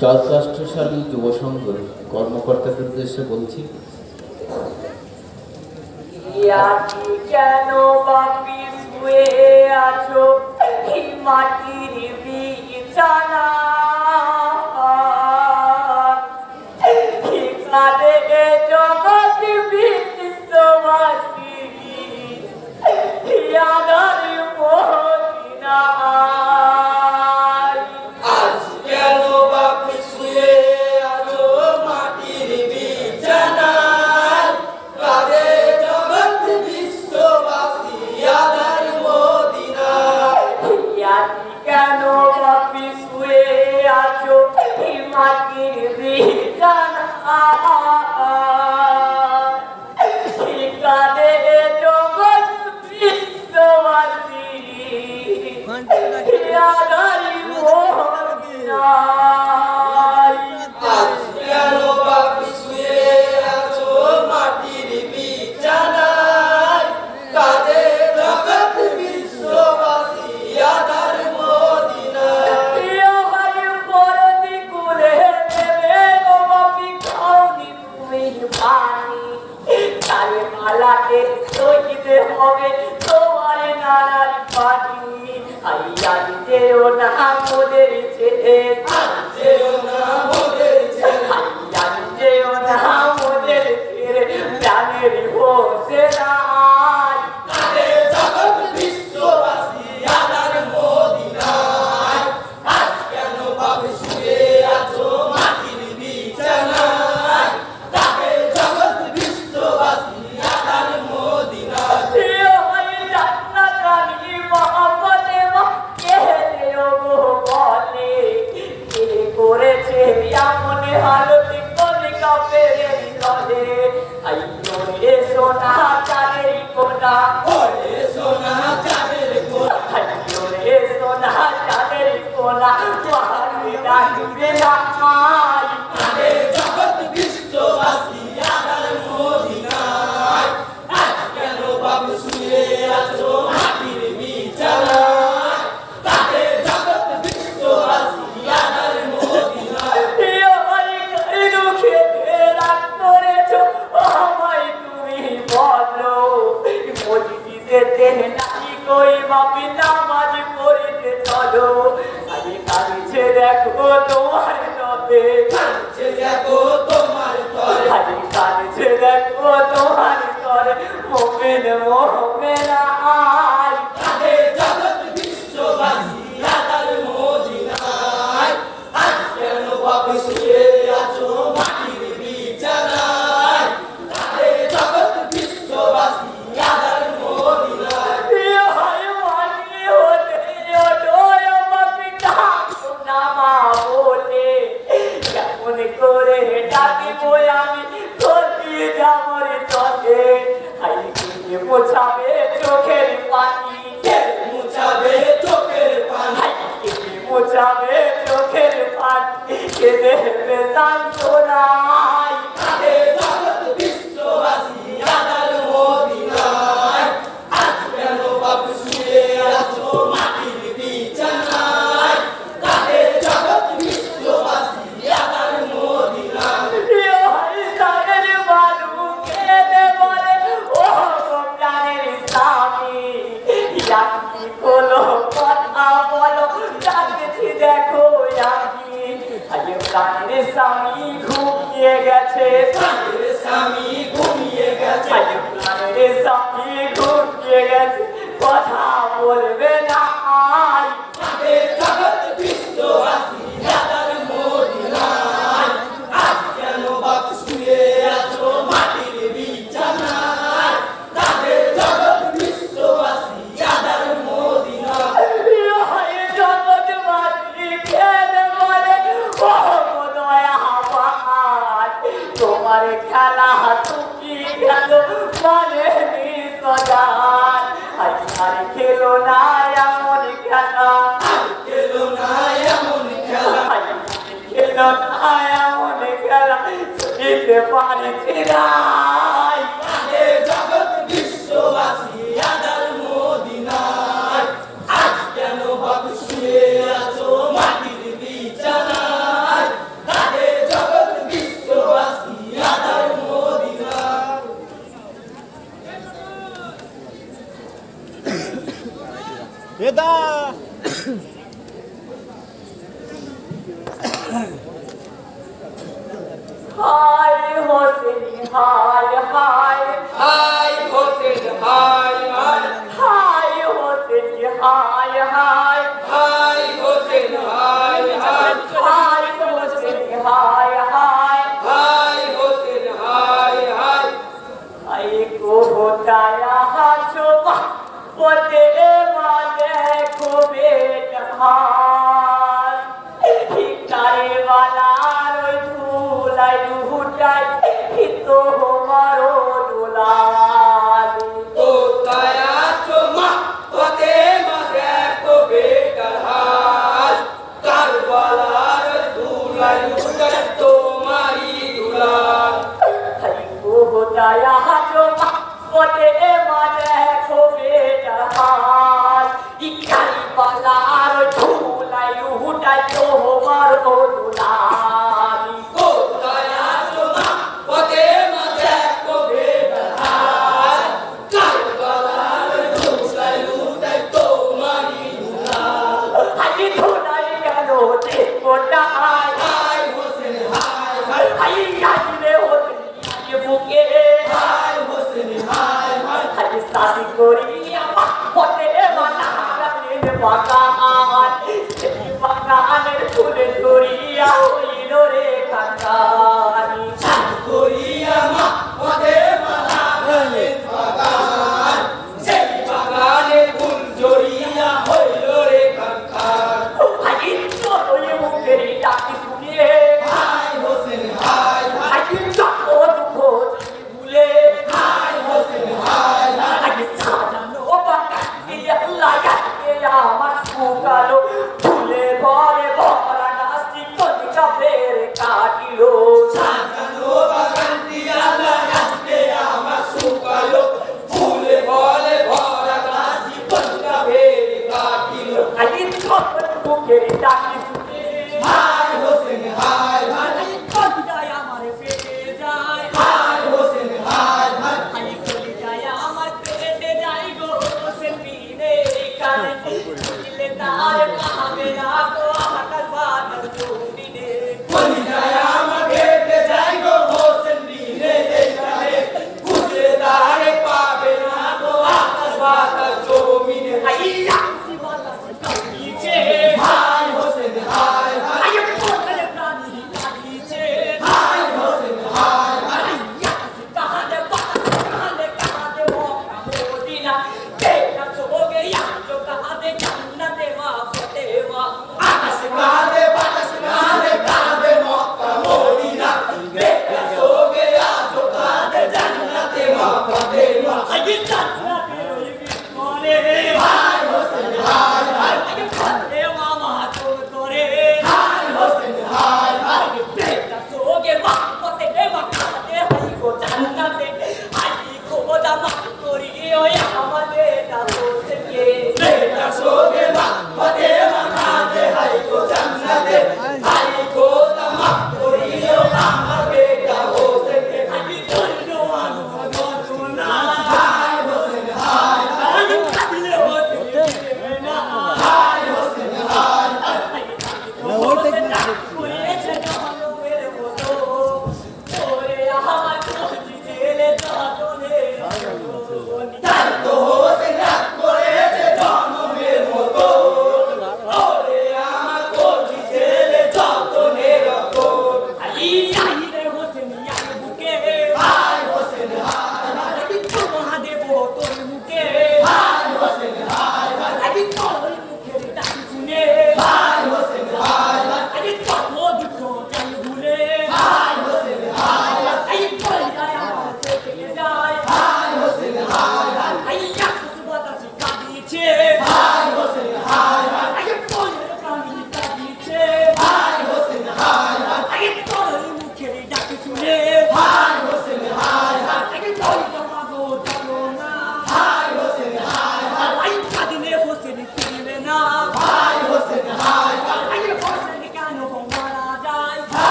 চলরাষ্ট্রসালী যুব সংঘ কর্মকর্তাদের উদ্দেশ্যে বলছি, কেন বাপি শুয়ে আছো মাটির বিছানা, জগৎ বিশ্ববাসী আধার মদিনা। হায় হোসেন হায় হায় হায় হোসেন হায় হায় হায় হোসেন হায় হায় হায় হোসেন হায় হায় হায় হোসেন হায় হায় হায় হোসেন হায় হায় আয়ে কো হোতায়া হাসো পতে মানে কো বেটা হার হিকারে वालाর ওই ধুলাই লুটাই হিতো মারো দুলালি ও তায়া চমা পতে মাঝে কো বেটার হাল কারবালার দুলাই লুটাই তোমারি দুলাল আয়ে কো হোতায়া হাসো পতে মানে কো বেটা হার হিকারে वालाর ওই ধুলাই লুটাই মারো দুলালি ও তায়া চমা পতে মাঝে কো বেটার হাল কারবালার দুলাই লুটাই তোমারি দুলাল আয়ে ধুলাই কেন দেখো না হায় হোসেন হায় হায় আয়ে আইলে হতে আয়ে বুকে হায় হোসেন হায় হায় আয়ে শাদি করি আমা হতে মানা রাতে বাগান সেই বাগানের ফুলে ধরিয়া হইল রে কান্দানি করিয়া মা পদে মালা গালেন বাগান সেই বাগানে ফুল জড়িয়া হইল রে কাঙ্কার আয়ে চলো মুখের ডাকি শুনে হায় হোসেন হায় হায় আয়ে যত দুঃখ ভুলে হায় হোসেন হায় হায় আগে সাজানো বাগান দিয়ে লাগাতে আমার শুকালো ফুলে ভরে ভরা নাস্তি কলিকা ফের কাটিলো সাজানো বাগান দিয়া লাগাতে আমার শুকালো ফুলে ফলে ভরা গাছ জীবনটা ভেরি কাটিল আগে ছোট বুকের ডাকি শুনে হায় হোসেন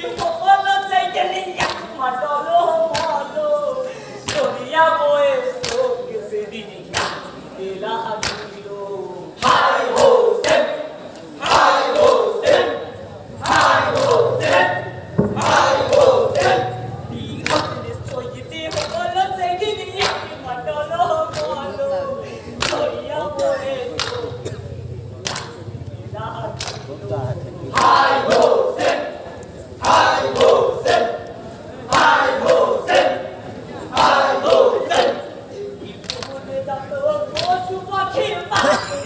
হলো চাইতে নিয়া মাটলো মলো সরিয়া বয়ে সোকে সেদিন দিলা দিলো হাই হোসেন হাই হোসেন হাই হোসেন হাই হোসেন দিগতে সইতে হলো চাইতে নিয়া মাটলো মলো সরিয়া বয়ে সোকে দিলা দিলো হাই হোসেন হাই হোসেন হাই হোসেন হাই হোসেন ইবনে দাতো পশু পাখি পাখি